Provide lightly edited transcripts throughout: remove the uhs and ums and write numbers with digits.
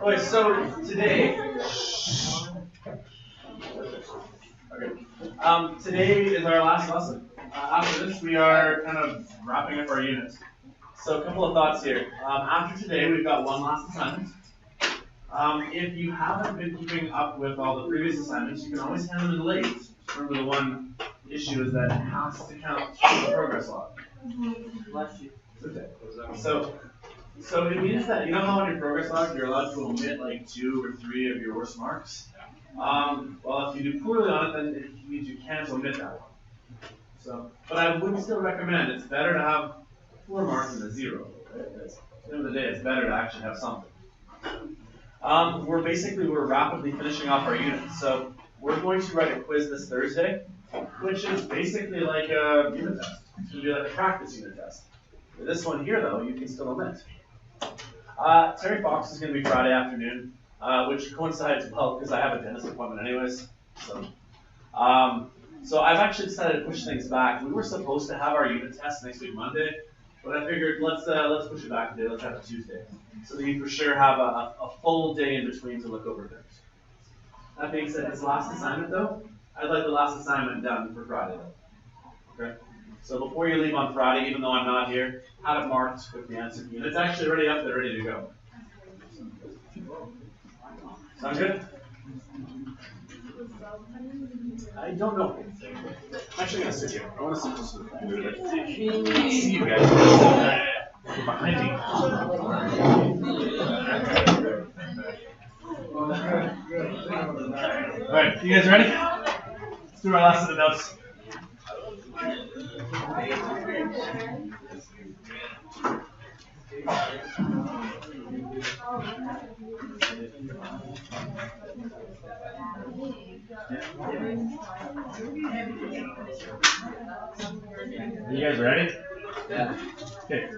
Okay, so today, today is our last lesson. After this, we are kind of wrapping up our unit. So a couple of thoughts here. After today, we've got one last assignment. If you haven't been keeping up with all the previous assignments, you can always hand them in late. Remember, the one issue is that it has to count the progress log. Bless you. Okay. So it means that, you know how on your progress log you're allowed to omit like 2 or 3 of your worst marks? Well, if you do poorly on it, then it means you can't omit that one. So, but I would still recommend, it's better to have 4 marks than a 0. Right? At the end of the day, it's better to actually have something. We're rapidly finishing off our unit. So we're going to write a quiz this Thursday, which is basically like a unit test. It's going to be like a practice unit test. For this one here, though, you can still omit. Terry Fox is going to be Friday afternoon, which coincides well because I have a dentist appointment anyways. So I've actually decided to push things back. We were supposed to have our unit test next week Monday, but I figured let's push it back today. Let's have it Tuesday, so that you for sure have a full day in between to look over things. That being said, this last assignment though, I'd like the last assignment done for Friday though. Okay. So before you leave on Friday, even though I'm not here, have it marked with the answer key. And it's actually already up there, ready to go. Sound good? I don't know. I'm actually going to sit here. I want to sit just a little bit. See you guys. Behind me. Alright, you guys ready? Let's do our last set of notes. Are you guys ready? Yeah. Okay.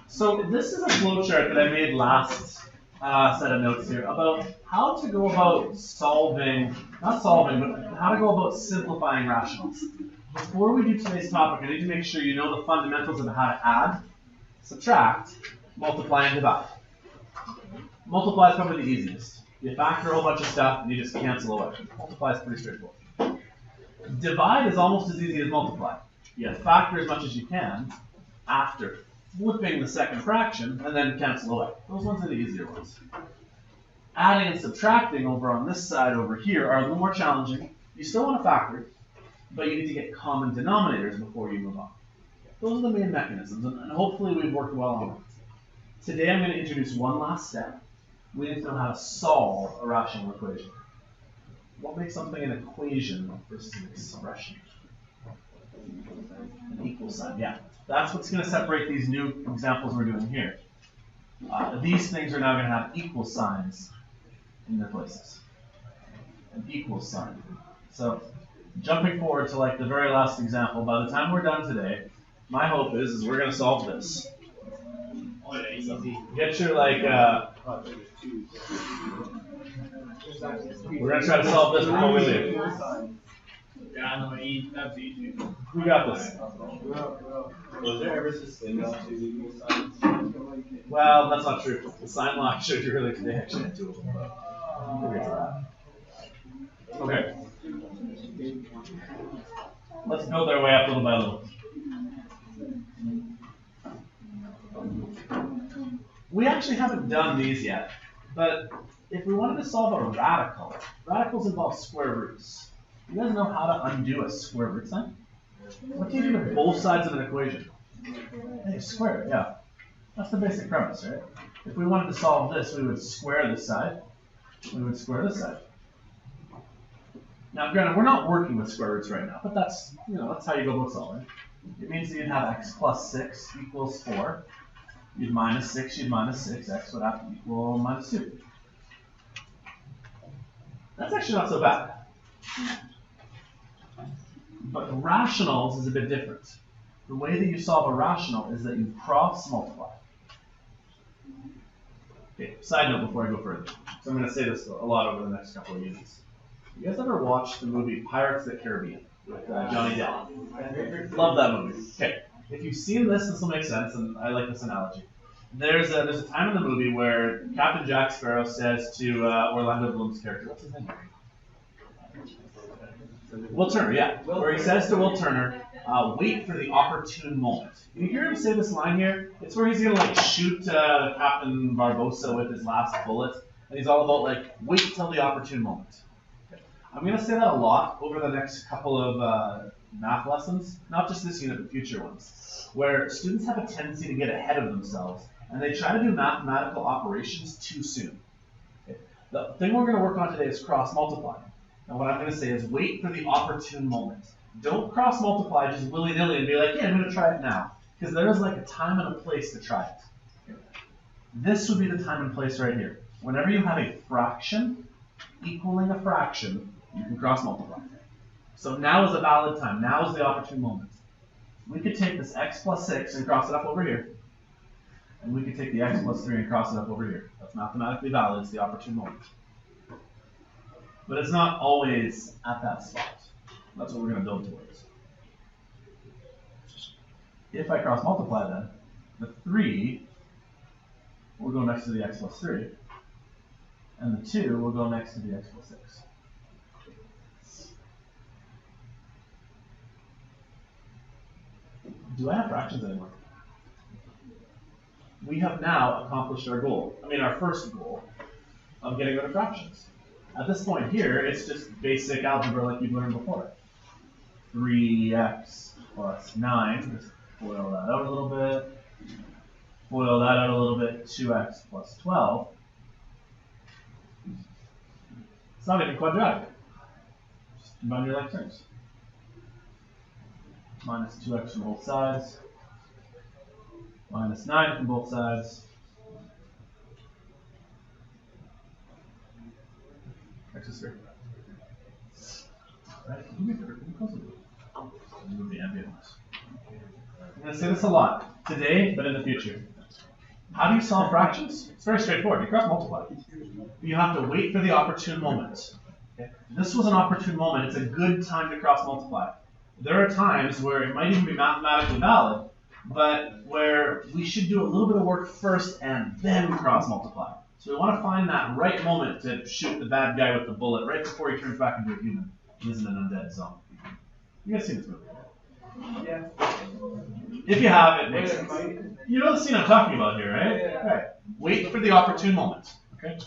So this is a flowchart that I made last set of notes here about how to go about not solving, but how to go about simplifying rationals. Before we do today's topic, I need to make sure you know the fundamentals of how to add, subtract, multiply, and divide. Multiply is probably the easiest. You factor a whole bunch of stuff and you just cancel away. Multiply is pretty straightforward. Divide is almost as easy as multiply. You factor as much as you can after flipping the second fraction and then cancel away. Those ones are the easier ones. Adding and subtracting over on this side over here are a little more challenging. You still want to factor, but you need to get common denominators before you move on. Those are the main mechanisms, and hopefully we've worked well on them. Today I'm going to introduce one last step. We need to know how to solve a rational equation. What makes something an equation versus an expression? An equal sign, yeah. That's what's going to separate these new examples we're doing here. These things are now going to have equal signs in their places. An equal sign. So, jumping forward to like the very last example, by the time we're done today, my hope is we're going to solve this. So get your like, we're going to try to solve this before we leave. Who got this? Was there ever such thing as 2 equal signs? Well, that's not true. The sign law showed you earlier today actually had 2 of them, but we'll get to that. Okay. Let's build our way up little by little. We actually haven't done these yet, but if we wanted to solve a radical, radicals involve square roots. You guys know how to undo a square root sign? What do you do to both sides of an equation? Hey, square it, yeah. That's the basic premise, right? If we wanted to solve this, we would square this side. We would square this side. Now, granted, we're not working with square roots right now, but that's, that's how you go about solving. It means that you'd have x plus 6 equals 4. You'd minus 6, you'd minus 6. X would have to equal minus 2. That's actually not so bad. But rationals is a bit different. The way that you solve a rational is that you cross multiply. Okay, side note before I go further. So I'm going to say this a lot over the next couple of units. You guys ever watched the movie Pirates of the Caribbean with Johnny Depp? Love that movie. Okay, if you've seen this will make sense, and I like this analogy. there's a time in the movie where Captain Jack Sparrow says to Orlando Bloom's character, what's his name? Will Turner, yeah. Where he says to Will Turner, wait for the opportune moment. Can you hear him say this line here? It's where he's gonna like shoot Captain Barbossa with his last bullet, and he's all about like wait till the opportune moment. I'm gonna say that a lot over the next couple of math lessons, not just this unit, but future ones, where students have a tendency to get ahead of themselves and they try to do mathematical operations too soon. Okay. The thing we're gonna work on today is cross multiplying. And what I'm going to say is wait for the opportune moment. Don't cross multiply just willy-nilly and be like, yeah, I'm going to try it now. Because there is like a time and a place to try it. This would be the time and place right here. Whenever you have a fraction equaling a fraction, you can cross multiply. So now is a valid time. Now is the opportune moment. We could take this x plus 6 and cross it up over here. And we could take the x plus 3 and cross it up over here. That's mathematically valid. It's the opportune moment. But it's not always at that spot. That's what we're going to build towards. If I cross multiply then, the 3 will go next to the x plus 3, and the 2 will go next to the x plus 6. Do I have fractions anymore? We have now accomplished our goal. I mean, our first goal of getting rid of fractions. At this point here, it's just basic algebra like you've learned before. 3x plus 9, just FOIL that out a little bit. FOIL that out a little bit, 2x plus 12. It's not even quadratic. Just combine your like terms. Minus 2x from both sides. Minus 9 from both sides. X is 3. Right? Move the ambient noise. I'm going to say this a lot today, but in the future. How do you solve fractions? It's very straightforward. You cross multiply. You have to wait for the opportune moment. Okay? This was an opportune moment. It's a good time to cross multiply. There are times where it might even be mathematically valid, but where we should do a little bit of work first and then cross multiply. So we want to find that right moment to shoot the bad guy with the bullet right before he turns back into a human. He isn't an undead zombie. You guys seen this movie? Yeah. If you have, it makes sense. You know the scene I'm talking about here, right? Yeah. Right. Wait for the opportune moment. Okay.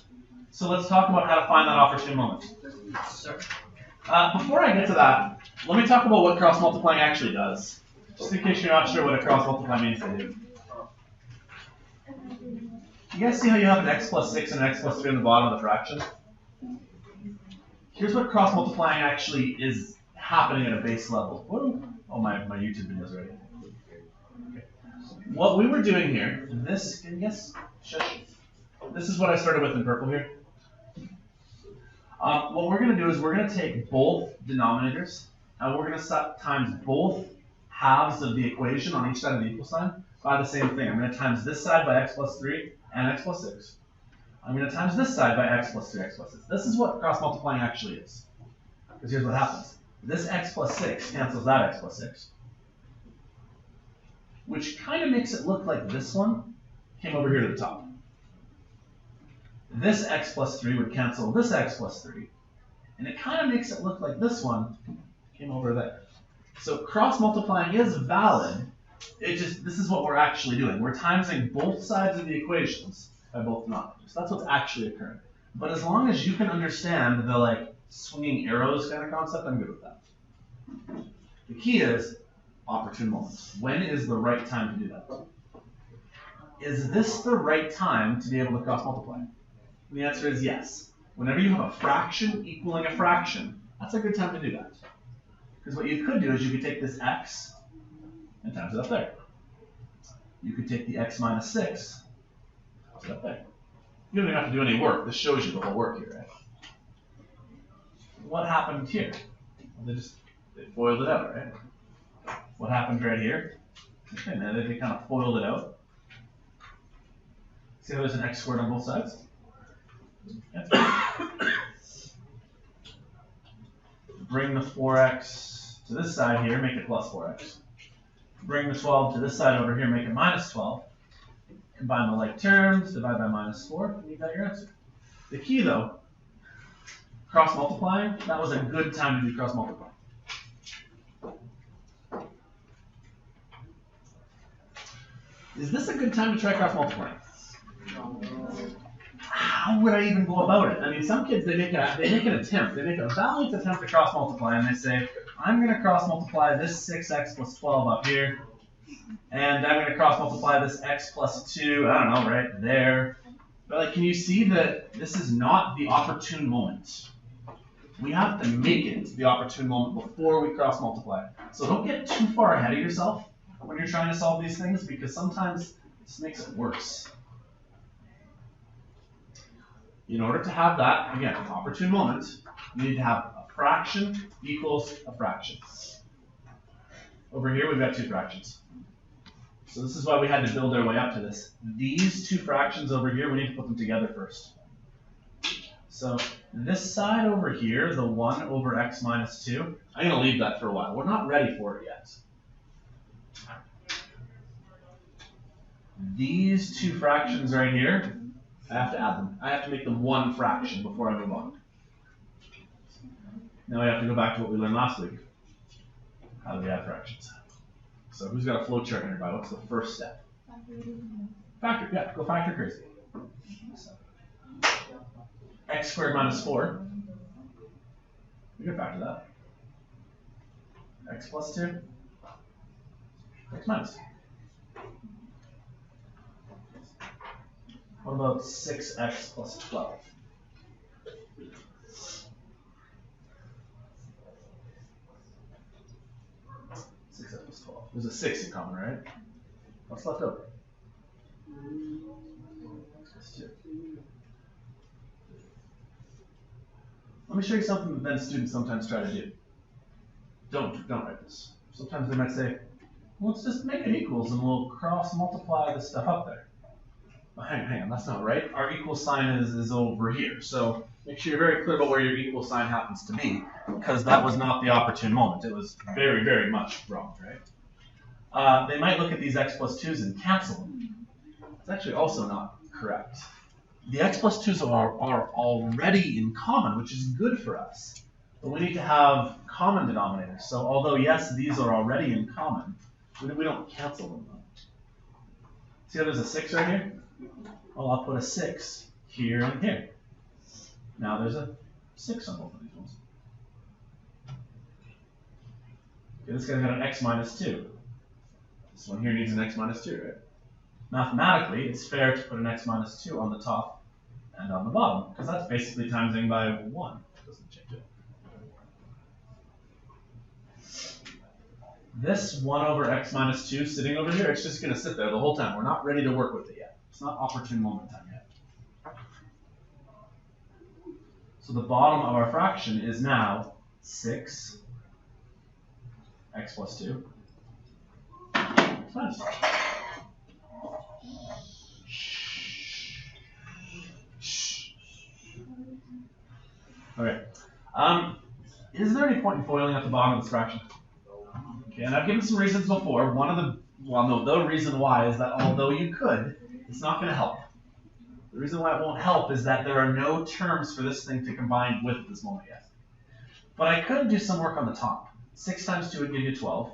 So let's talk about how to find that opportune moment. Before I get to that, let me talk about what cross multiplying actually does. Just in case you're not sure what a cross multiply means to do. You guys see how you have an x plus 6 and an x plus 3 on the bottom of the fraction? Here's what cross multiplying actually is happening at a base level. Whoa. Oh, my YouTube video's ready. Okay. What we were doing here, this, can you guess? Shush. This is what I started with in purple here. What we're going to do is we're going to take both denominators and we're going to set times both halves of the equation on each side of the equal sign by the same thing. I'm going to times this side by x plus 3 and x plus 6. I'm going to times this side by x plus 3, x plus 6. This is what cross multiplying actually is. Because here's what happens. This x plus 6 cancels that x plus 6. Which kind of makes it look like this one came over here to the top. This x plus 3 would cancel this x plus 3. And it kind of makes it look like this one came over there. So cross multiplying is valid. It just, this is what we're actually doing. We're timesing both sides of the equations by both denominators. That's what's actually occurring. But as long as you can understand the like swinging arrows kind of concept, I'm good with that. The key is opportune moments. When is the right time to do that? Is this the right time to be able to cross multiply? And the answer is yes. Whenever you have a fraction equaling a fraction, that's a good time to do that. Because what you could do is you could take this x and times it up there. You could take the x minus 6, toss it up there. You don't even have to do any work. This shows you the whole work here, right? What happened here? Well, they foiled it out, right? What happened right here? Okay, now they kind of foiled it out. See how there's an x squared on both sides? Yeah. Bring the 4x to this side here, make it plus 4x. Bring the 12 to this side over here, make it minus 12. Combine the like terms, divide by -4, and you got your answer. The key though, cross multiplying, that was a good time to do cross multiplying. Is this a good time to try cross multiplying? How would I even go about it? I mean, some kids, they make an attempt. They make a valiant attempt to cross multiply, and they say, I'm going to cross multiply this 6x plus 12 up here, and I'm going to cross multiply this x plus 2, I don't know, right there. But like, can you see that this is not the opportune moment? We have to make it the opportune moment before we cross multiply. So don't get too far ahead of yourself when you're trying to solve these things, because sometimes this makes it worse. In order to have that, again, opportune moment, you need to have a fraction equals a fraction. Over here, we've got two fractions. So this is why we had to build our way up to this. These two fractions over here, we need to put them together first. So this side over here, the 1 over x minus 2, I'm going to leave that for a while. We're not ready for it yet. These two fractions right here, I have to add them. I have to make them one fraction before I move on. Now we have to go back to what we learned last week. How do we add fractions? So who's got a flow chart nearby? What's the first step? Factor, yeah, go factor crazy. X squared minus 4. We can factor that. X plus 2. X minus 2. What about 6x plus 12? There's a 6 in common, right? What's left over? X plus 2. Let me show you something that then students sometimes try to do. Don't write this. Sometimes they might say, well, let's just make it equals and we'll cross multiply this stuff up there. Well, hang on, that's not right. Our equal sign is over here. So make sure you're very clear about where your equal sign happens to be, because that was not the opportune moment. It was very, very much wrong, right? They might look at these x plus 2's and cancel them. It's actually also not correct. The x plus 2's are already in common, which is good for us. But we need to have common denominators. So although, yes, these are already in common, we don't cancel them. See how there's a 6 right here? Well, I'll put a 6 here and here. Now there's a 6 on both of these ones. Okay, this guy's got an x minus 2. This one here needs an x minus 2, right? Mathematically, it's fair to put an x minus 2 on the top and on the bottom, because that's basically timesing by 1. It doesn't change it. This 1 over x minus 2 sitting over here, it's just going to sit there the whole time. We're not ready to work with it yet. It's not opportune moment time yet. So the bottom of our fraction is now 6 x plus 2 x minus 2. Okay. Is there any point in foiling at the bottom of this fraction? Okay, and I've given some reasons before. The reason why is that although you could, it's not going to help. The reason why it won't help is that there are no terms for this thing to combine with at this moment yet. But I could do some work on the top. 6 times 2 would give you 12.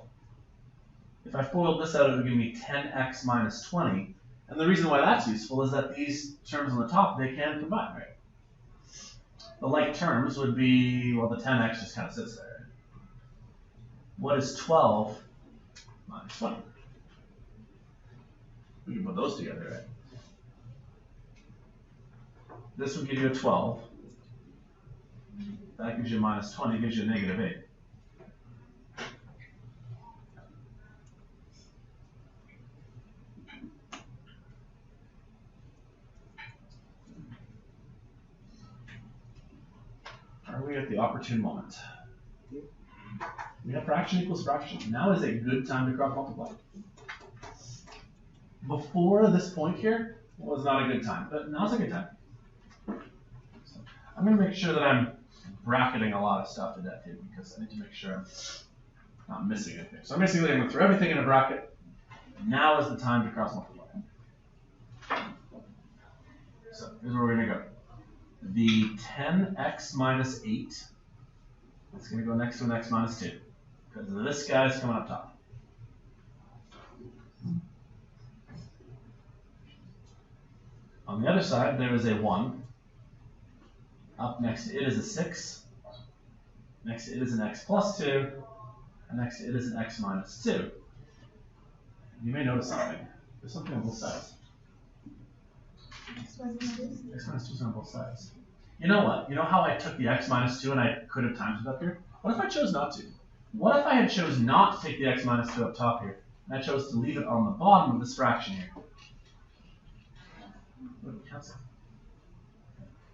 If I FOILed this out, it would give me 10x minus 20. And the reason why that's useful is that these terms on the top, they can combine, right? The like terms would be, well, the 10x just kind of sits there. Right? What is 12 minus 20? We can put those together, right? This would give you a 12. That gives you a minus 20, gives you a negative 8. Are we at the opportune moment? We have fraction equals fraction. Now is a good time to cross multiply. Before this point here was not a good time, but now's a good time. So I'm going to make sure that I'm bracketing a lot of stuff to death here because I need to make sure I'm not missing anything. So basically I'm going to throw everything in a bracket. Now is the time to cross multiply. So here's where we're going to go. The 10x minus 8 is going to go next to an x minus 2. Because this guy's coming up top. On the other side, there is a 1. Up next to it is a 6. Next to it is an x plus 2. And next to it is an x minus 2. You may notice something. There's something on both sides. X minus 2 is on both sides. You know what? You know how I took the x minus 2 and I could have times it up here? What if I chose not to? What if I had chose not to take the x minus 2 up top here, and I chose to leave it on the bottom of this fraction here?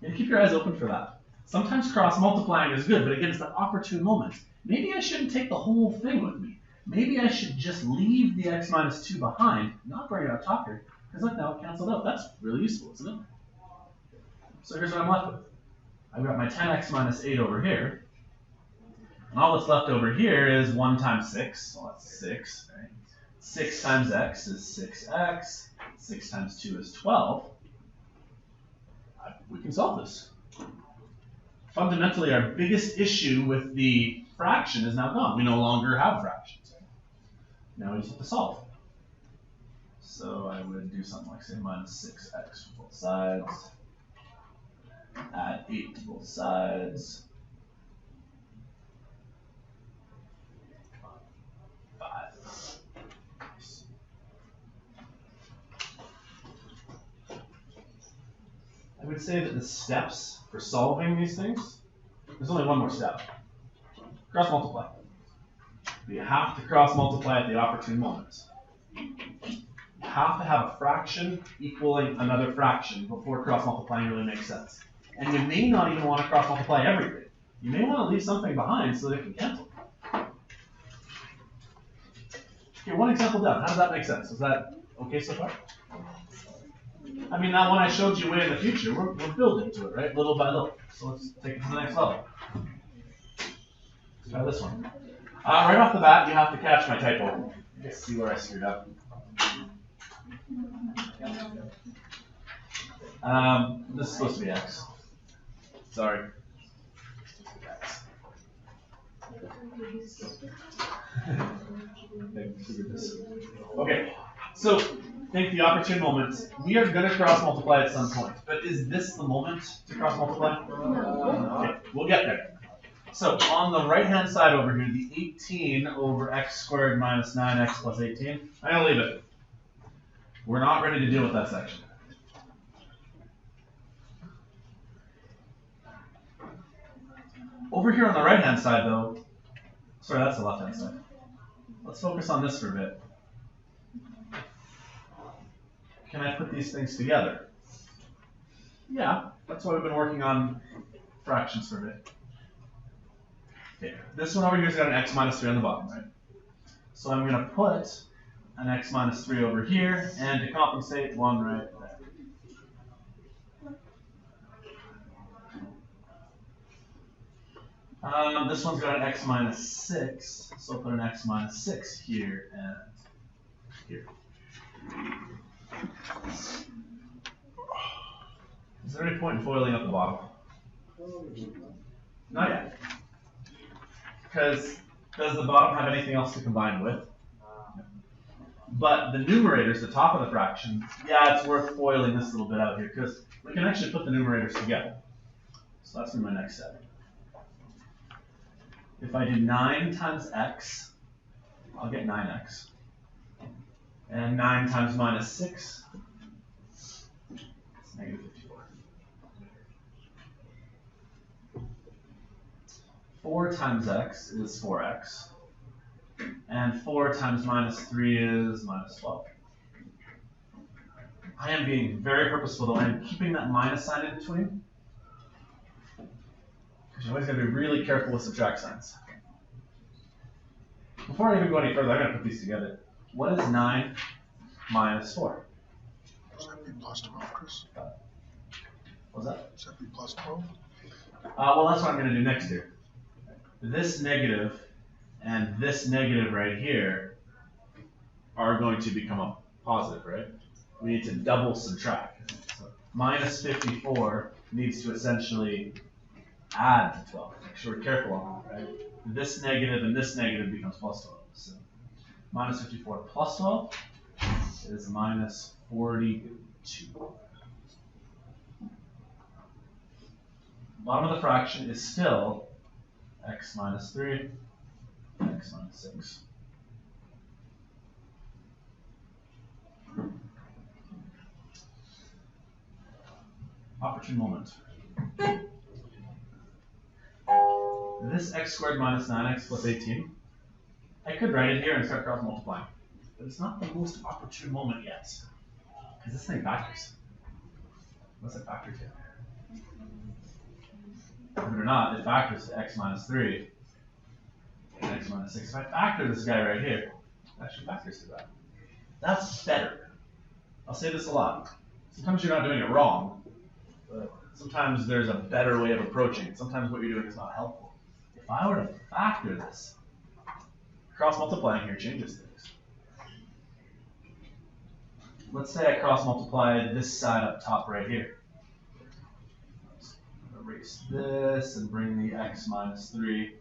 You keep your eyes open for that. Sometimes cross multiplying is good, but again, it's that opportune moment. Maybe I shouldn't take the whole thing with me. Maybe I should just leave the x minus 2 behind, not bring it up top here, because look, now it canceled out. That's really useful, isn't it? So here's what I'm left with. I've got my 10x minus 8 over here. And all that's left over here is 1 times 6. So that's 6. Right? 6 times x is 6x. 6 times 2 is 12. We can solve this. Fundamentally, our biggest issue with the fraction is now gone. We no longer have fractions. Now we just have to solve. So I would do something like, say, minus 6x for both sides. Add 8 to both sides. 5. I would say that the steps for solving these things, there's only one more step. Cross multiply. You have to cross multiply at the opportune moment. You have to have a fraction equaling another fraction before cross multiplying really makes sense. And you may not even want to cross multiply everything. You may want to leave something behind so that it can cancel. Okay, one example down. How does that make sense? Is that okay so far? I mean, that one I showed you way in the future. We're building to it, right? Little by little. So let's take it to the next level. Let's try this one. Right off the bat, you have to catch my typo. Let's see where I screwed up. This is supposed to be x. Sorry. Okay, so think the opportune moment. We are going to cross multiply at some point, but is this the moment to cross multiply? No. Okay, we'll get there. So on the right hand side over here, the 18 over x squared minus 9x plus 18, I'm going to leave it. We're not ready to deal with that section. Over here on the right hand side though, sorry, that's the left hand side. Let's focus on this for a bit. Can I put these things together? Yeah, that's why we've been working on fractions for a bit. Okay, this one over here has got an x minus 3 on the bottom, right? So I'm going to put an x minus 3 over here, and to compensate, 1 right there. This one's got an x minus 6, so I'll put an x minus 6 here and here. Is there any point in foiling up the bottom? Not yet. Because does the bottom have anything else to combine with? But the numerators, the top of the fraction, yeah, it's worth foiling this little bit out here because we can actually put the numerators together. So that's my next step. If I do 9 times x, I'll get 9x. And 9 times minus 6, it's negative 54. 4 times x is 4x. And 4 times minus 3 is minus 12. I am being very purposeful though. I'm keeping that minus sign in between. Because you always got to be really careful with subtract signs. Before I even go any further, I'm going to put these together. What is 9 minus 4? Does that be plus 12, Chris? What's that? Does that be plus 12? Well, that's what I'm going to do next here. This negative and this negative right here are going to become a positive, right? We need to double subtract. So minus 54 needs to essentially add to 12. Make sure we're careful on that, right? This negative and this negative becomes plus 12. So minus 54 plus 12 is minus 42. Bottom of the fraction is still x minus 3, x minus 6. Opportune moment. This x squared minus 9x plus 18, I could write it here and start cross multiplying, but it's not the most opportune moment yet, because this thing factors. What's it factor to? Believe it or not, it factors to x minus 3 and x minus 6. If I factor this guy right here, it actually factors to that. That's better. I'll say this a lot. Sometimes you're not doing it wrong, but sometimes there's a better way of approaching it. Sometimes what you're doing is not helpful. If I were to factor this, cross multiplying here changes things. Let's say I cross multiply this side up top right here. Erase this and bring the x minus 3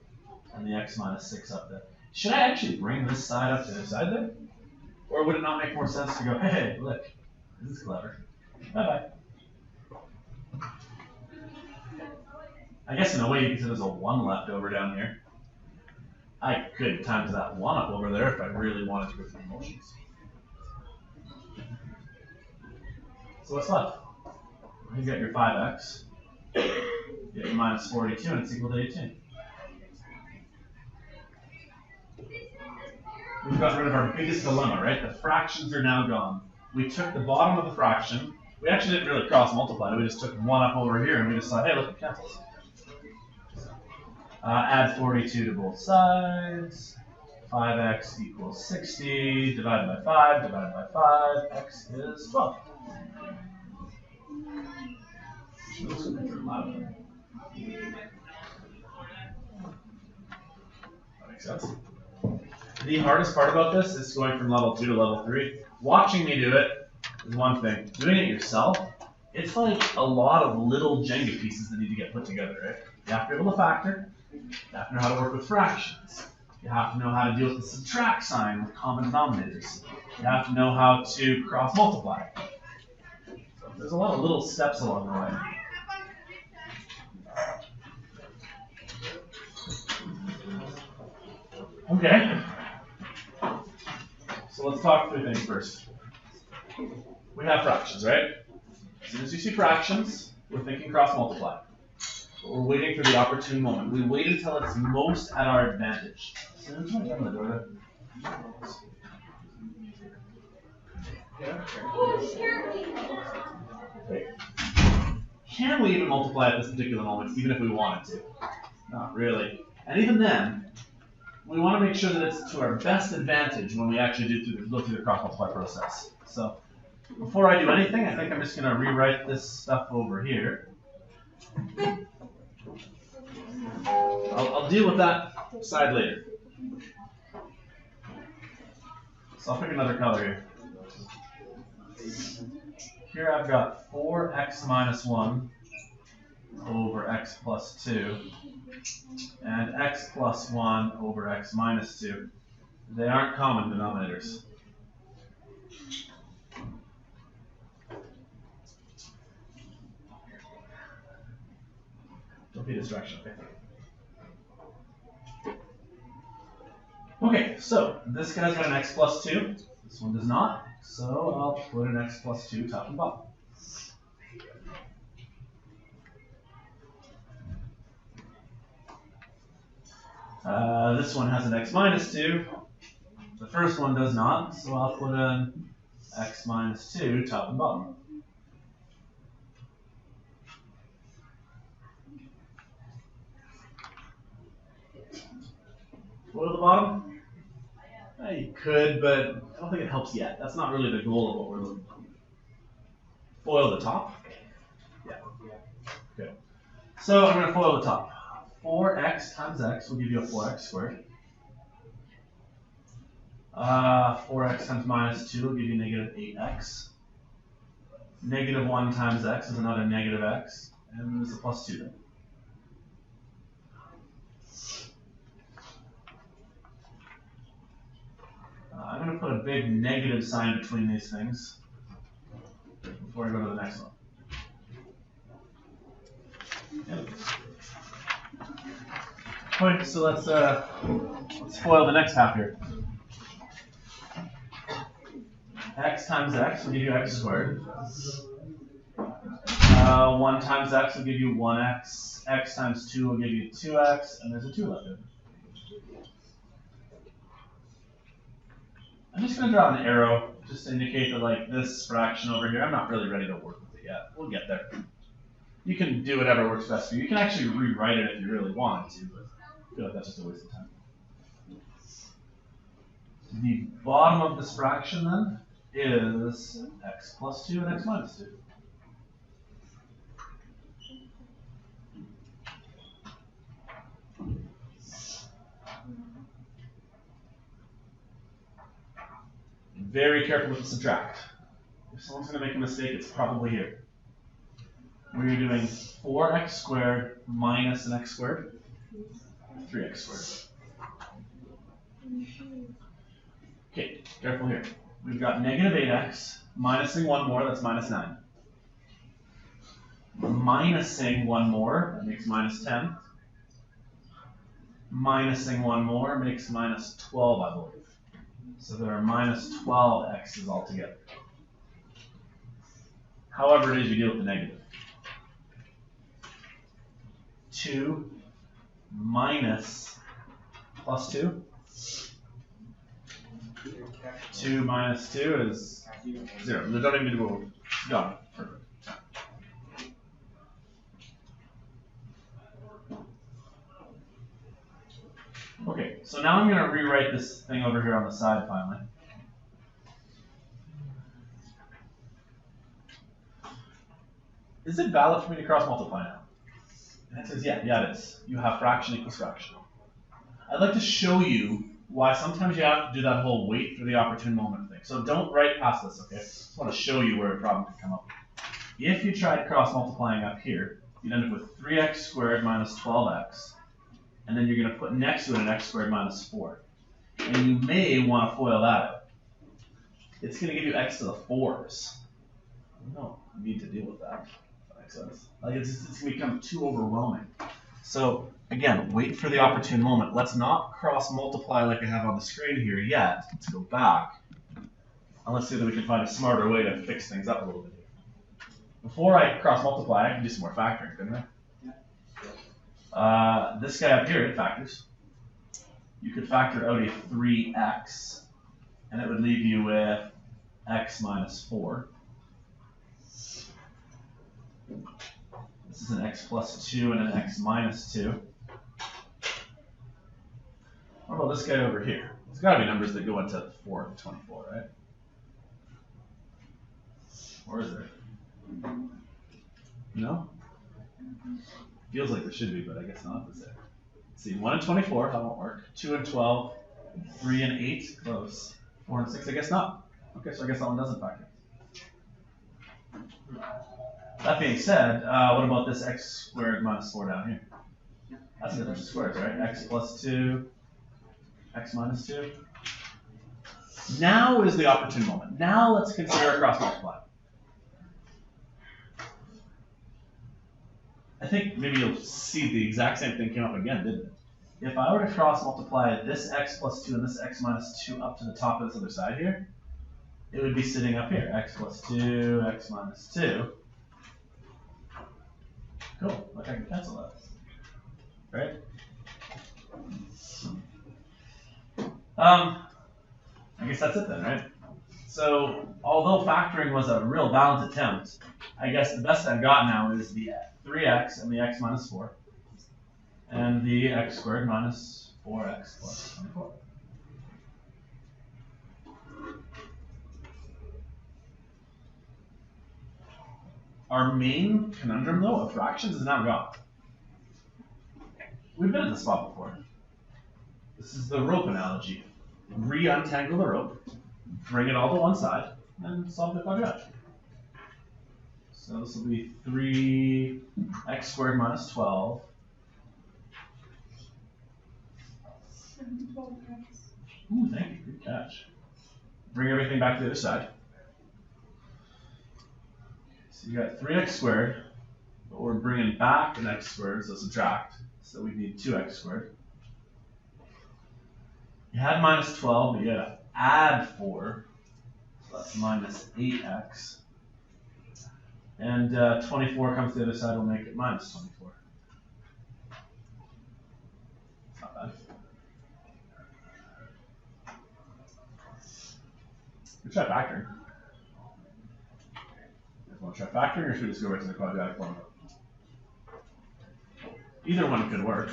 and the x minus 6 up there. Should I actually bring this side up to this side there? Or would it not make more sense to go, hey, look, this is clever. Bye-bye. I guess in a way you could say there's a 1 left over down here. I could times that 1 up over there if I really wanted to go through motions. So what's left? You got your 5x. You get your minus 42 and it's equal to 18. We've gotten rid of our biggest dilemma, right? The fractions are now gone. We took the bottom of the fraction. We actually didn't really cross multiply. We just took 1 up over here and we decided, hey, look, it cancels. Add 42 to both sides. 5x equals 60. Divided by 5, divided by 5. X is 12. That makes sense. The hardest part about this is going from level 2 to level 3. Watching me do it is one thing. Doing it yourself, it's like a lot of little Jenga pieces that need to get put together, right? You have to be able to factor. You have to know how to work with fractions. You have to know how to deal with the subtract sign with common denominators. You have to know how to cross multiply. So there's a lot of little steps along the way. Okay. So let's talk through things first. We have fractions, right? As soon as you see fractions, we're thinking cross multiply. But we're waiting for the opportune moment. We wait until it's most at our advantage. So let's open the door there. Okay. Can we even multiply at this particular moment, even if we wanted to? Not really. And even then, we want to make sure that it's to our best advantage when we actually go through the cross multiply process. So before I do anything, I think I'm just going to rewrite this stuff over here. I'll deal with that side later. So I'll pick another color here. Here I've got 4x minus 1 over x plus 2 and x plus 1 over x minus 2. They aren't common denominators. Don't be a distraction, okay? Okay, so this guy's got an x plus 2. This one does not. So I'll put an x plus 2 top and bottom. This one has an x minus 2. The first one does not, so I'll put an x minus 2 top and bottom. Foil the bottom? You could, but I don't think it helps yet. That's not really the goal of what we're looking for. Foil the top? Yeah. Good. So I'm going to foil the top. 4x times x will give you a 4x squared. 4x times minus 2 will give you negative 8x. Negative 1 times x is another negative x, and there's a plus 2 there. I'm going to put a big negative sign between these things before I go to the next one. Yep. Alright, so let's spoil the next half here. X times x will give you x squared. 1 times x will give you 1x. X times 2 will give you 2x, and there's a 2 left over. I'm just going to draw an arrow just to indicate that, like, this fraction over here, I'm not really ready to work with it yet. We'll get there. You can do whatever works best for you. You can actually rewrite it if you really wanted to, but I feel like that's just a waste of time. The bottom of this fraction, then, is x plus 2 and x minus 2. Very careful with the subtract. If someone's going to make a mistake, it's probably here. We're doing 4x squared minus an x squared, 3x squared. Okay, careful here. We've got negative 8x, minusing 1 more, that's minus 9. Minusing 1 more, that makes minus 10. Minusing 1 more makes minus 12, I believe. So there are minus 12 x's altogether. However it is you deal with the negative. 2 minus plus 2. 2 minus 2 is 0. We don't even do it. Done. Perfect. Okay, so now I'm going to rewrite this thing over here on the side finally. Is it valid for me to cross multiply now? And it says, yeah, it is. You have fraction equals fraction. I'd like to show you why sometimes you have to do that whole wait for the opportune moment thing. So don't write past this, okay? I just want to show you where a problem could come up. If you tried cross multiplying up here, you'd end up with 3x squared minus 12x. And then you're going to put next to it an x squared minus 4. And you may want to FOIL that out. It's going to give you x to the 4s. You don't need to deal with that. If that makes sense. Like it's going to become too overwhelming. So again, wait for the opportune moment. Let's not cross multiply like I have on the screen here yet. Let's go back. And let's see that we can find a smarter way to fix things up a little bit here. Before I cross multiply, I can do some more factoring, couldn't I? This guy up here, it factors. You could factor out a 3x, and it would leave you with x minus 4. This is an x plus 2 and an x minus 2. What about this guy over here? There's got to be numbers that go into 4 and 24, right? Or is there? No? Feels like there should be, but I guess not. Is there? Let's see, 1 and 24, that won't work. 2 and 12, 3 and 8, close. 4 and 6, I guess not. Okay, so I guess that one doesn't factor. That being said, what about this x squared minus 4 down here? That's a different squares, right? X plus 2, x minus 2. Now is the opportune moment. Now let's consider a cross multiply. I think maybe you'll see the exact same thing came up again, didn't it? If I were to cross multiply this x plus 2 and this x minus 2 up to the top of this other side here, it would be sitting up here. X plus 2, x minus 2. Cool. Look, I can cancel that. Right? I guess that's it then, right? So, although factoring was a real valiant attempt, I guess the best I've got now is the 3x and the x minus 4, and the x squared minus 4x plus 24. Our main conundrum, though, of fractions is now gone. We've been at this spot before. This is the rope analogy. Re-untangle the rope, bring it all to one side, and solve the quadratic. So this will be 3x squared minus 12. Ooh, thank you. Good catch. Bring everything back to the other side. So you got 3x squared, but we're bringing back an x squared, so subtract. So we need 2x squared. You had minus 12, but you gotta add 4. So that's minus 8x. And 24 comes to the other side, we'll make it minus 24. Not bad. We try factoring. You want to try factoring, or should we just go right to the quadratic formula? Either one could work.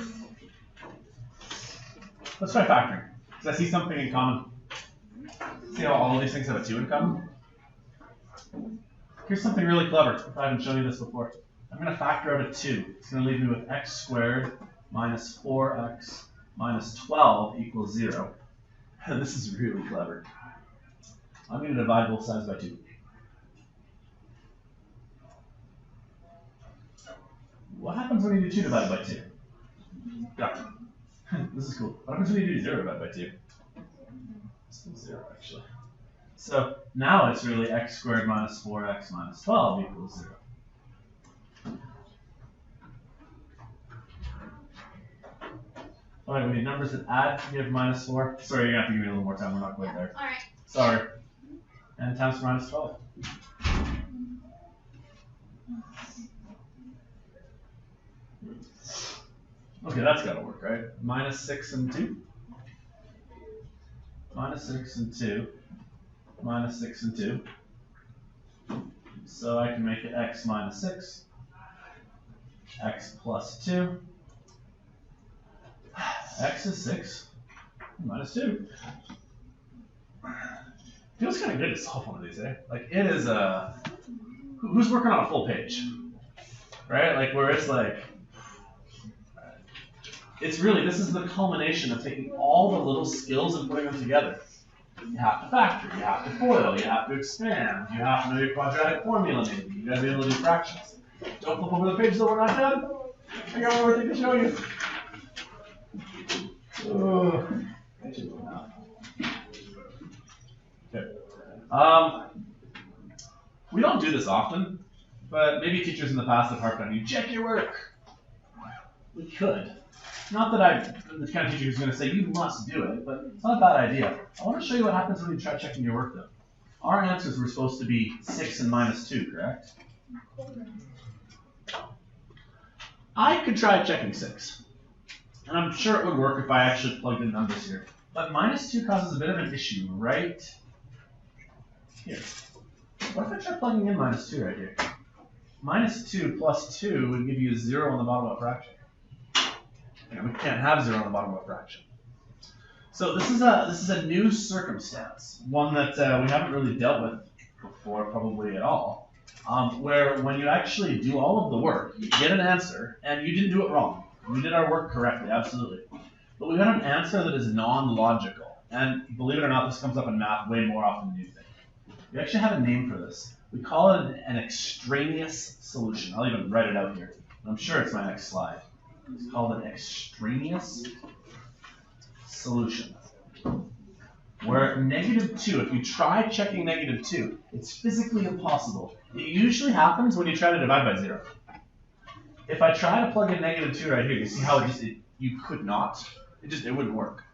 Let's try factoring, because I see something in common. See how all of these things have a 2 in common? Here's something really clever, if I haven't shown you this before. I'm going to factor out a 2. It's going to leave me with x squared minus 4x minus 12 equals 0. This is really clever. I'm going to divide both sides by 2. What happens when you do 2 divided by 2? Gotcha. This is cool. What happens when you do 0 divided by 2? Still 0, actually. So now it's really x squared minus 4x minus 12 equals 0. All right, we need numbers that add to give minus 4. Sorry, you're going to have to give me a little more time. We're not quite there. All right. Sorry. And times minus 12. Okay, that's got to work, right? Minus 6 and 2. Minus 6 and 2. Minus 6 and 2. So I can make it x minus 6. X plus 2. X is 6. Minus 2. Feels kind of good to solve one of these, eh? Like, it is who's working on a full page? Right? Like, where it's like, it's really, this is the culmination of taking all the little skills and putting them together. You have to factor, you have to FOIL, you have to expand, you have to know your quadratic formula maybe, you gotta be able to do fractions. Don't flip over the page though, we're not done. I got one more thing to show you. Oh. Okay. We don't do this often, but maybe teachers in the past have harped on you, check your work. We could. Not that I'm the kind of teacher who's going to say you must do it, but it's not a bad idea. I want to show you what happens when you try checking your work though. Our answers were supposed to be 6 and minus 2, correct? I could try checking 6. And I'm sure it would work if I actually plugged in numbers here. But minus 2 causes a bit of an issue right here. What if I try plugging in minus 2 right here? Minus 2 plus 2 would give you a 0 on the bottom of a fraction. And we can't have 0 on the bottom of a fraction. So this is a new circumstance, one that we haven't really dealt with before, probably at all, where when you actually do all of the work, you get an answer, and you didn't do it wrong. We did our work correctly, absolutely. But we got an answer that is non-logical. And believe it or not, this comes up in math way more often than you think. We actually have a name for this. We call it an extraneous solution. I'll even write it out here. I'm sure it's my next slide. It's called an extraneous solution. Where -2, if you try checking -2, it's physically impossible. It usually happens when you try to divide by 0. If I try to plug in -2 right here, you see how you could not? It wouldn't work.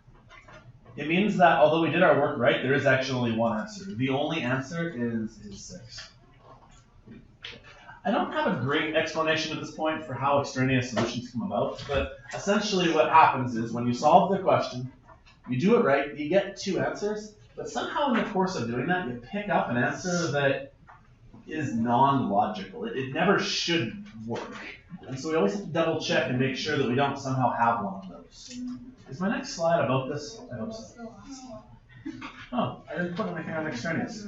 It means that although we did our work right, there is actually only one answer. The only answer is 6. I don't have a great explanation at this point for how extraneous solutions come about, but essentially what happens is when you solve the question, you do it right, you get 2 answers, but somehow in the course of doing that, you pick up an answer that is non-logical. It never should work. And so we always have to double check and make sure that we don't somehow have one of those. Is my next slide about this? I hope so. Oh, I didn't put anything on extraneous.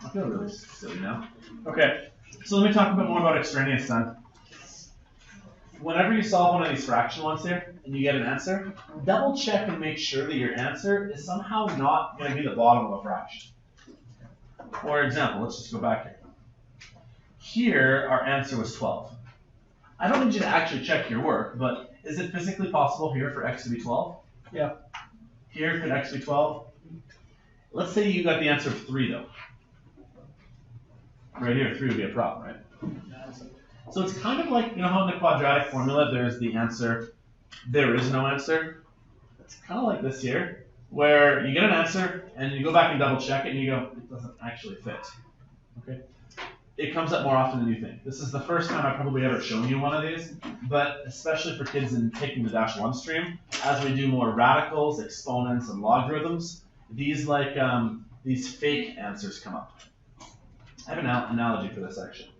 I feel really silly now. Okay. So let me talk a bit more about extraneous then. Whenever you solve one of these fraction ones here, and you get an answer, double check and make sure that your answer is somehow not going to be the bottom of a fraction. For example, let's just go back here. Here, our answer was 12. I don't need you to actually check your work, but is it physically possible here for x to be 12? Yeah. Here, could x be 12? Let's say you got the answer of 3, though. Right here, 3 would be a problem, right? So it's kind of like, you know how in the quadratic formula there's the answer, there is no answer? It's kind of like this here, where you get an answer, and you go back and double check it, and you go, it doesn't actually fit. Okay? It comes up more often than you think. This is the first time I've probably ever shown you one of these, but especially for kids in taking the -1 stream, as we do more radicals, exponents, and logarithms, these these fake answers come up. I have an analogy for this actually.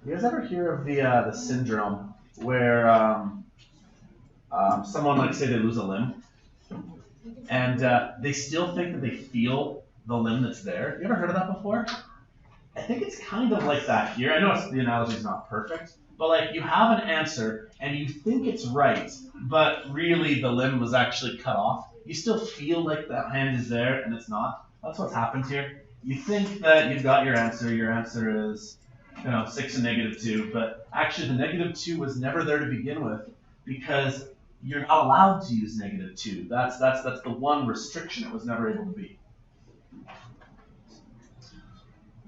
You guys ever hear of the syndrome where someone, like, say they lose a limb, and they still think that they feel the limb that's there? You ever heard of that before? I think it's kind of like that here. I know the analogy is not perfect, but like you have an answer and you think it's right, but really the limb was actually cut off. You still feel like that hand is there and it's not. That's what's happened here. You think that you've got your answer. Your answer is, 6 and -2, but actually the -2 was never there to begin with because you're not allowed to use -2. That's the one restriction it was never able to be.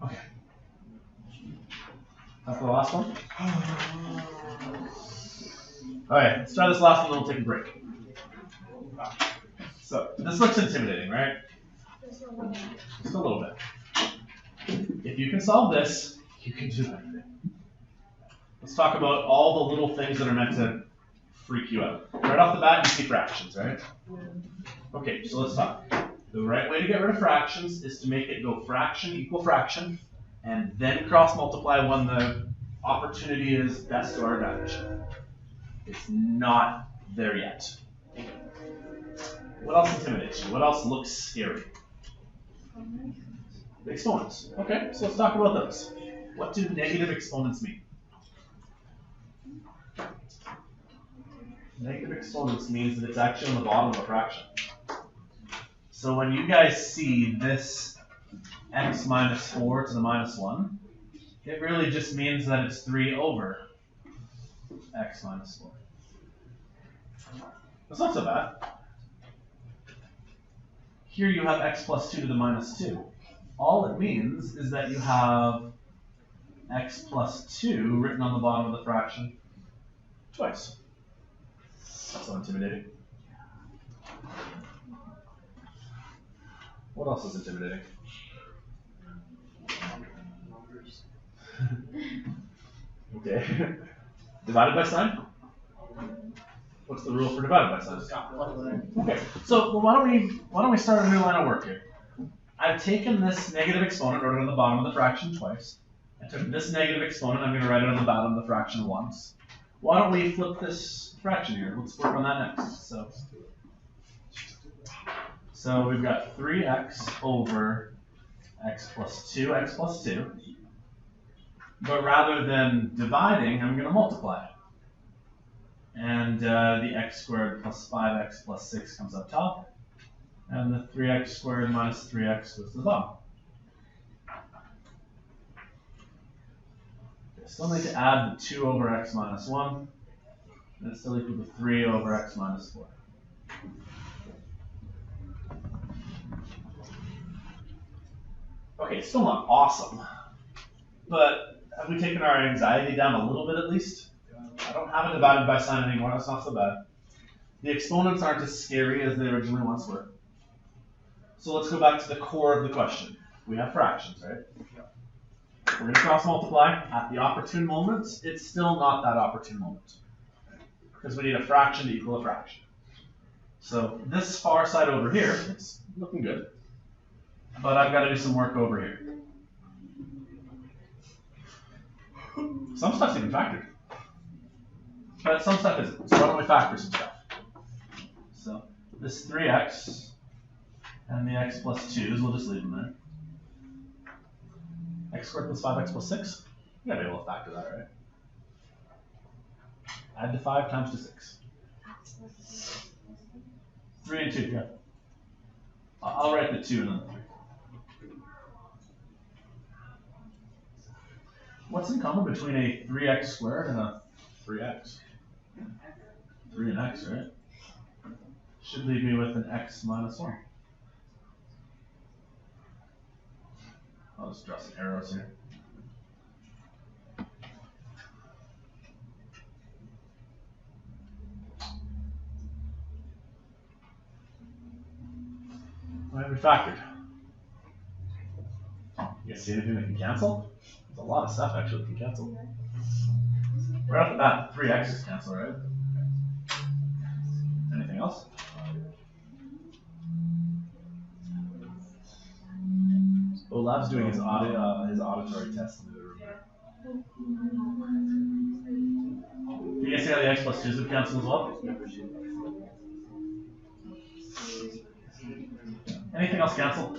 Okay. That's the last one. All right, let's try this last one, then we'll take a break. So this looks intimidating, right? Just a little bit. If you can solve this, you can do anything. Let's talk about all the little things that are meant to freak you out. Right off the bat, you see fractions, right? Okay, so let's talk. The right way to get rid of fractions is to make it go fraction equal fraction, and then cross multiply when the opportunity is best to our advantage. It's not there yet. What else intimidates you? What else looks scary? The exponents. Okay, so let's talk about those. What do negative exponents mean? Negative exponents means that it's actually on the bottom of a fraction. So when you guys see this x minus 4 to the -1, it really just means that it's 3 over x minus 4. That's not so bad. Here you have x plus 2 to the -2. All it means is that you have x plus 2 written on the bottom of the fraction twice. That's so intimidating. What else is intimidating? Okay. Divided by sign? What's the rule for divided by sign? Okay. So why don't we start a new line of work here? I've taken this negative exponent, wrote it on the bottom of the fraction twice. I took this negative exponent, I'm going to write it on the bottom of the fraction once. Why don't we flip this fraction here? Let's work on that next. So we've got 3x over x plus 2, x plus 2. But rather than dividing, I'm going to multiply it. And the x squared plus 5x plus 6 comes up top. And the 3x squared minus 3x goes to the bottom. Okay, still need to add the 2 over x minus 1. And it's still equal to 3 over x minus 4. Okay, still not awesome. But have we taken our anxiety down a little bit at least? I don't have a divided by sign anymore, that's not so bad. The exponents aren't as scary as they originally once were. So let's go back to the core of the question. We have fractions, right? We're going to cross multiply. At the opportune moments, it's still not that opportune moment. Because we need a fraction to equal a fraction. So this far side over here, it's looking good. But I've got to do some work over here. Some stuff's even factored. But some stuff isn't. So why don't we factor some stuff? So this 3x and the x plus 2's, we'll just leave them there. X squared plus 5x plus 6. You gotta be able to factor that, right? Add the 5 times to 6. 3 and 2, yeah. I'll write the 2 and then the 3. What's in common between a 3x squared and a 3x? 3 and x, right? Should leave me with an x minus 1. I'll just draw some arrows here. What have we factored? You guys see anything that can cancel? There's a lot of stuff actually that can cancel. Right off the bat, 3x's cancel, right? Anything else? Olaf's doing his auditory test in the room. Do you guys see how the x plus 2's would cancel as well? Anything else cancel?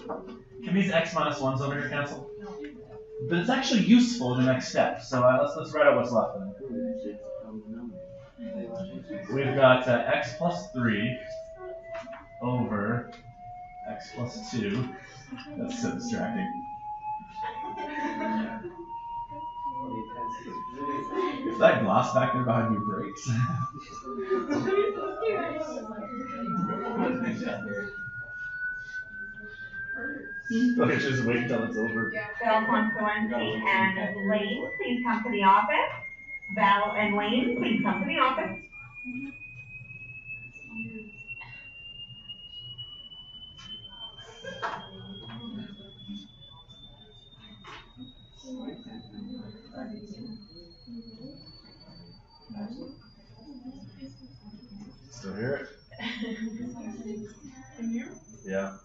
Can these x minus 1's over here cancel? But it's actually useful in the next step. So let's write out what's left. We've got x plus 3 over x plus 2. That's so distracting. If that glass back there behind you breaks. Okay, just wait until it's over. Bell, Consorti, and Lane, please come to the office. Bell and Lane, please come to the office. Still hear it? Yeah.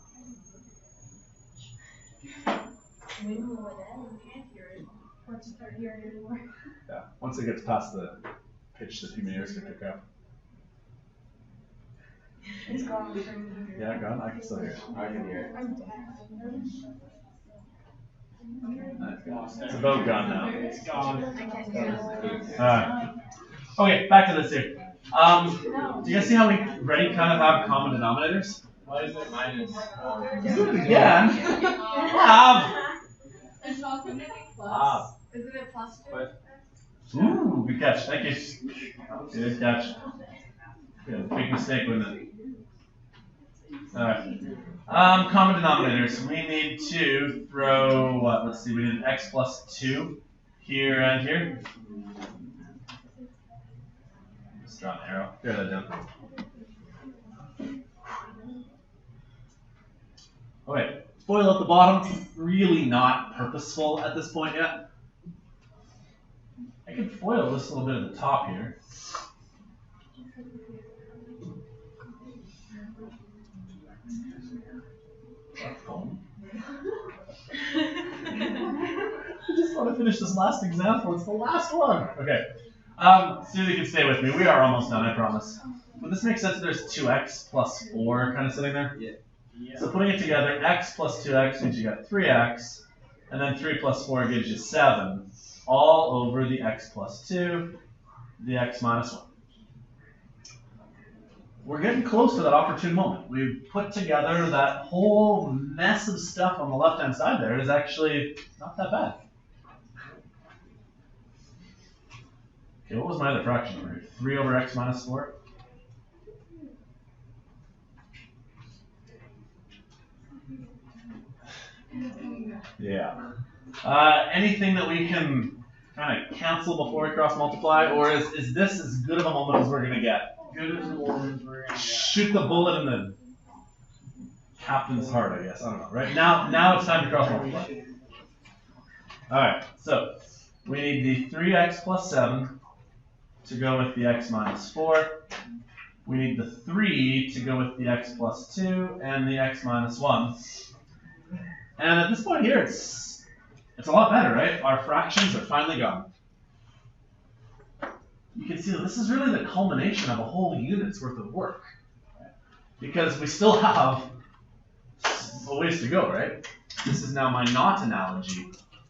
Yeah. Once it gets past the pitch that human ears can pick up. It's gone. Yeah, gone? I can still hear it. I can hear it. It's about gone now. It's gone. Alright. Okay, back to this here. Do you guys see how we already kind of have common denominators? Why is it minus 4? Again. There's also maybe plus. Ah. Isn't it plus 2? Ooh, good catch. Thank you. Good catch. Good. Big mistake, wasn't it? Alright. Common denominators. We need to throw what? Let's see, we need an x plus 2 here and here. Just draw an arrow. Tear that down. Okay. Foil at the bottom. Really not purposeful at this point yet. I could foil this little bit at the top here. I just want to finish this last example. It's the last one. Okay. Susie can stay with me. We are almost done, I promise. Would this make sense if there's 2x plus 4 kind of sitting there? Yeah. So putting it together, x plus 2x means you got 3x, and then 3 plus 4 gives you 7, all over the x plus 2, the x minus 1. We're getting close to that opportune moment. We've put together that whole mess of stuff on the left-hand side there is actually not that bad. Okay, what was my other fraction over here? 3 over x minus 4? Yeah. Anything that we can kind of cancel before we cross multiply, or is this as good of a moment as we're going to get? Good as the ones we're in. Shoot the bullet in the captain's heart, I guess. I don't know. Right now it's time to cross multiply. Alright, so we need the 3x plus 7 to go with the x minus 4. We need the 3 to go with the x plus 2 and the x minus 1. And at this point here, it's a lot better, right? Our fractions are finally gone. You can see that this is really the culmination of a whole unit's worth of work. Because we still have a ways to go, right? This is now my not analogy.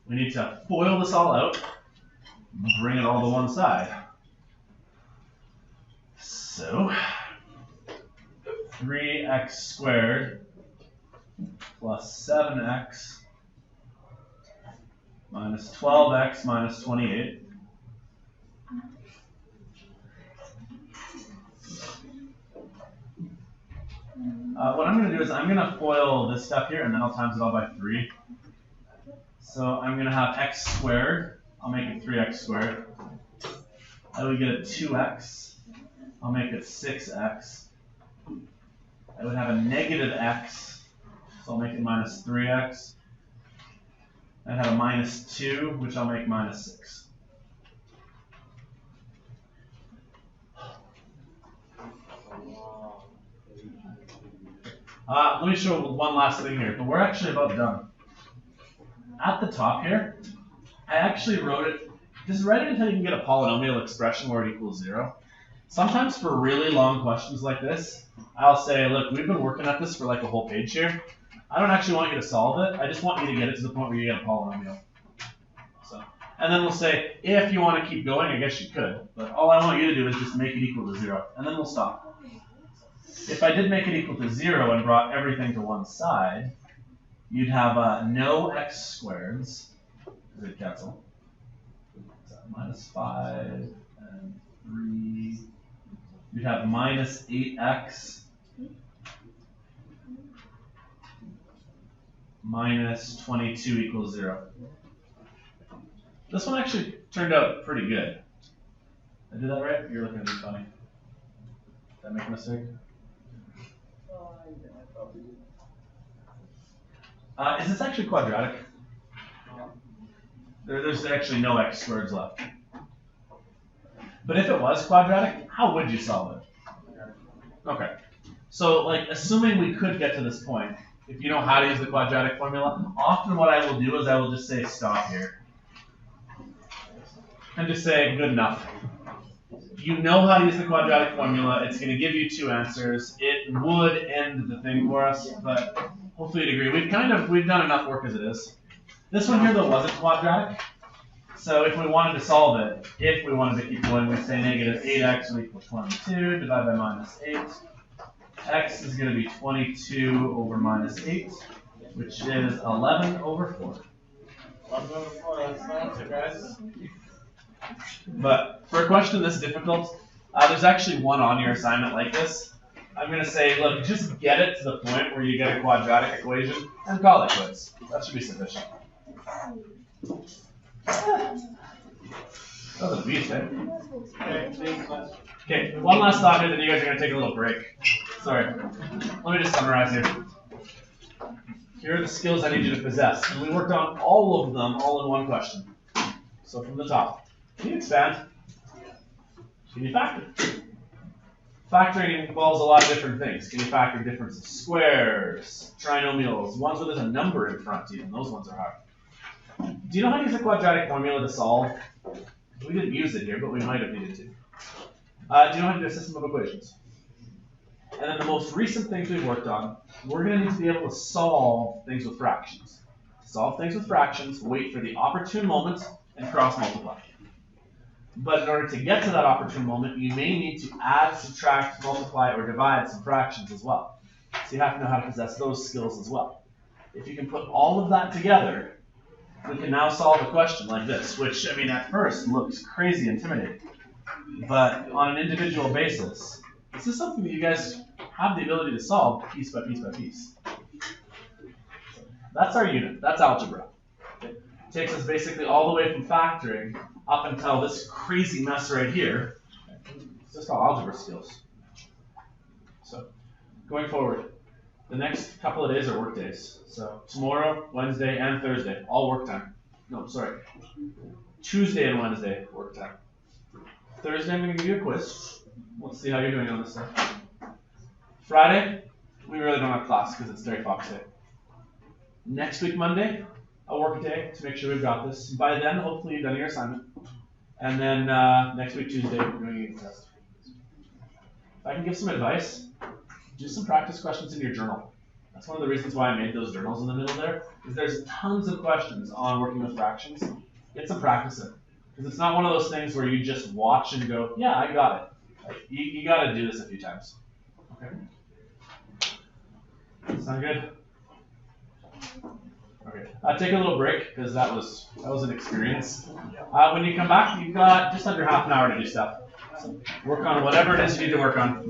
We need to FOIL this all out, bring it all to one side. So, 3x squared plus 7x minus 12x minus 28. What I'm going to do is I'm going to FOIL this stuff here, and then I'll times it all by 3. So I'm going to have x squared. I'll make it 3x squared. I would get a 2x. I'll make it 6x. I would have a negative x, so I'll make it minus 3x. I have a minus 2, which I'll make minus 6. Let me show one last thing here, but we're actually about done. At the top here, I actually wrote it, just write it until you can get a polynomial expression where it equals 0. Sometimes for really long questions like this, I'll say, look, we've been working at this for like a whole page here. I don't actually want you to solve it. I just want you to get it to the point where you get a polynomial. So, and then we'll say, if you want to keep going, I guess you could. But all I want you to do is just make it equal to 0. And then we'll stop. If I did make it equal to 0 and brought everything to one side, you'd have no x squareds. Does it cancel? So minus 5 and 3. You'd have minus 8x minus 22 equals 0. This one actually turned out pretty good. I did that right? You're looking at me funny. Did I make a mistake? Is this actually quadratic? There's actually no x squareds left. But if it was quadratic, how would you solve it? Okay. So, like, assuming we could get to this point, if you know how to use the quadratic formula, often what I will do is I will just say stop here. And just say good enough. You know how to use the quadratic formula. It's going to give you 2 answers. It would end the thing for us, but hopefully you'd agree. We've done enough work as it is. This one here, though, wasn't quadratic. So if we wanted to solve it, if we wanted to keep going, we'd say negative 8x will equal 22, divided by minus 8. X is going to be 22 over minus 8, which is 11 over 4. 11 over 4, that's the answer, guys. But for a question this difficult, there's actually one on your assignment like this. I'm going to say, look, just get it to the point where you get a quadratic equation and call it quits. That should be sufficient. That was a beast, eh? Okay, one last thought here, then you guys are going to take a little break. Sorry. Let me just summarize here. Here are the skills I need you to possess. And we worked on all of them all in one question. So from the top. Can you expand? Can you factor? Factoring involves a lot of different things. Can you factor difference of squares, trinomials, ones where there's a number in front even? Those ones are hard. Do you know how to use a quadratic formula to solve? We didn't use it here, but we might have needed to. Do you know how to do a system of equations? And then the most recent things we've worked on, we're going to need to be able to solve things with fractions. Solve things with fractions, wait for the opportune moment, and cross multiply. But in order to get to that opportune moment, you may need to add, subtract, multiply, or divide some fractions as well. So you have to know how to possess those skills as well. If you can put all of that together, we can now solve a question like this, which, I mean, at first looks crazy intimidating. But on an individual basis, this is something that you guys have the ability to solve piece by piece by piece. That's our unit. That's algebra. It takes us basically all the way from factoring up until this crazy mess right here. It's just all algebra skills. So, going forward, the next couple of days are work days. So, tomorrow, Wednesday, and Thursday, all work time. No, sorry. Tuesday and Wednesday, work time. Thursday, I'm going to give you a quiz. Let's see how you're doing on this stuff. Friday, we really don't have class because it's Terry Fox Day. Next week, Monday, a work day to make sure we've got this. By then, hopefully you've done your assignment. And then next week, Tuesday, we're doing a unit test. If I can give some advice, do some practice questions in your journal. That's one of the reasons why I made those journals in the middle there, is there's tons of questions on working with fractions. Get some practice in. Because it's not one of those things where you just watch and go, yeah, I got it. Like, you got to do this a few times. Okay? Sound good? Okay. Take a little break because that was an experience. When you come back, you've got just under half an hour to do stuff. So work on whatever it is you need to work on.